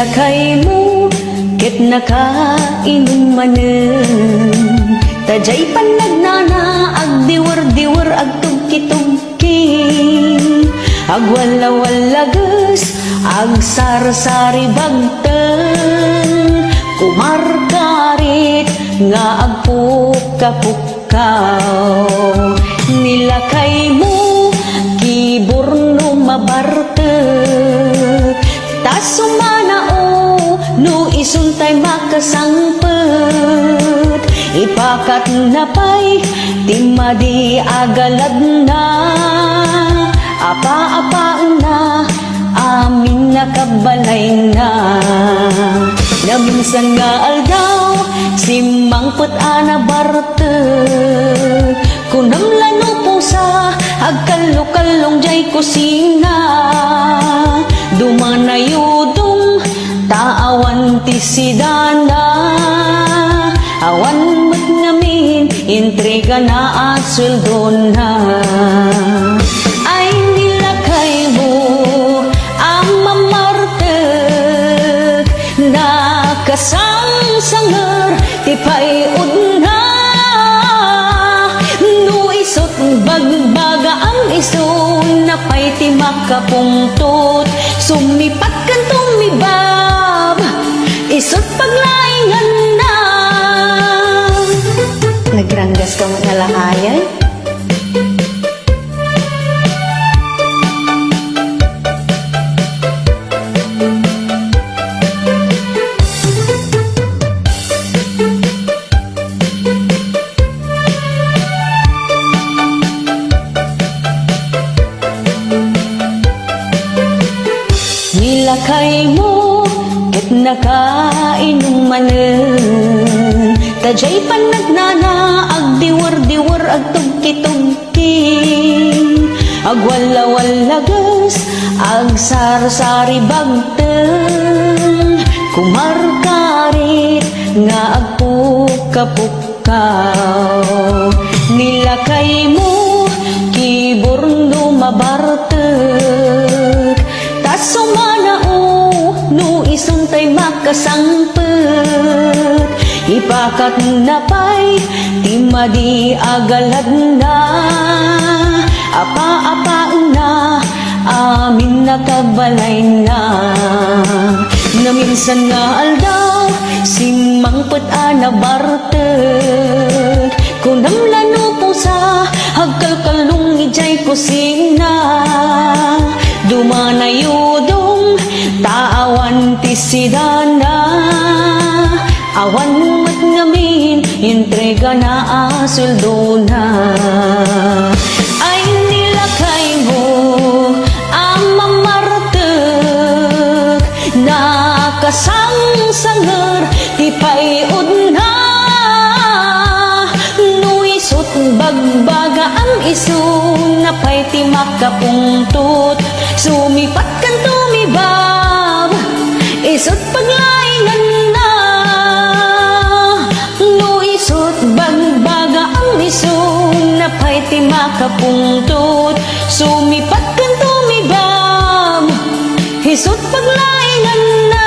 nilakay mo ket nakainom manen, tajay panagnana ag diwar-diwar ag tugki-tugki, ag wala-walagas ag sar-sari bagten, kumarkarit nga ag puka-pukaw. Nilakay mo kiburno mabartek, tas sumanao no isuntay makasangpet, ipakat na pa'y timadi agalad na, apa-apa na amin nakabalay na. Naminsan nga aldaw simangpet ana bartek, kunam lano pusa agkallo-kallong jay kusina, dumanayudong taawan ti sidana, awan mat ngamin intriga na at sweldo na. Ay nilakay mo ang mamartek, nakasangsanger ti payod na, no isot bagbaga ang iso na pay ti makapungtot, sumipat kan tumibab isot paglaingan na. Nagranggas ka mo na lahayan? Nilakay mo ket nakainom manen, tajay panagnana ag diwar-diwar ag tugki-tugki, ag wala-walagas ag sar-sari bagten, kumarkarit nga ag puka-pukaw. Nilakay mo kiburno mabartek, tas sumanao no isuntay makasangpet, ipakat na pa'y timadi agalad na, apa-apa na amin nakabalay na. Naminsan nga aldaw simangpet ana bartek, kunam lano pusa agkalkalong ijay kusina, dumanayudong taawan ti sidana, awan mat ngamin intriga na asweldo na. Ay nilakay mo ang mamartek, nakasangsanger ti payod na, no isot bagbaga ang iso na pay ti makapungtot, sumipat kan tumibab isot paglaingan na, no isot bagbaga ang iso na pay ti makapungtot, sumipat kan tumibab isot paglaingan na.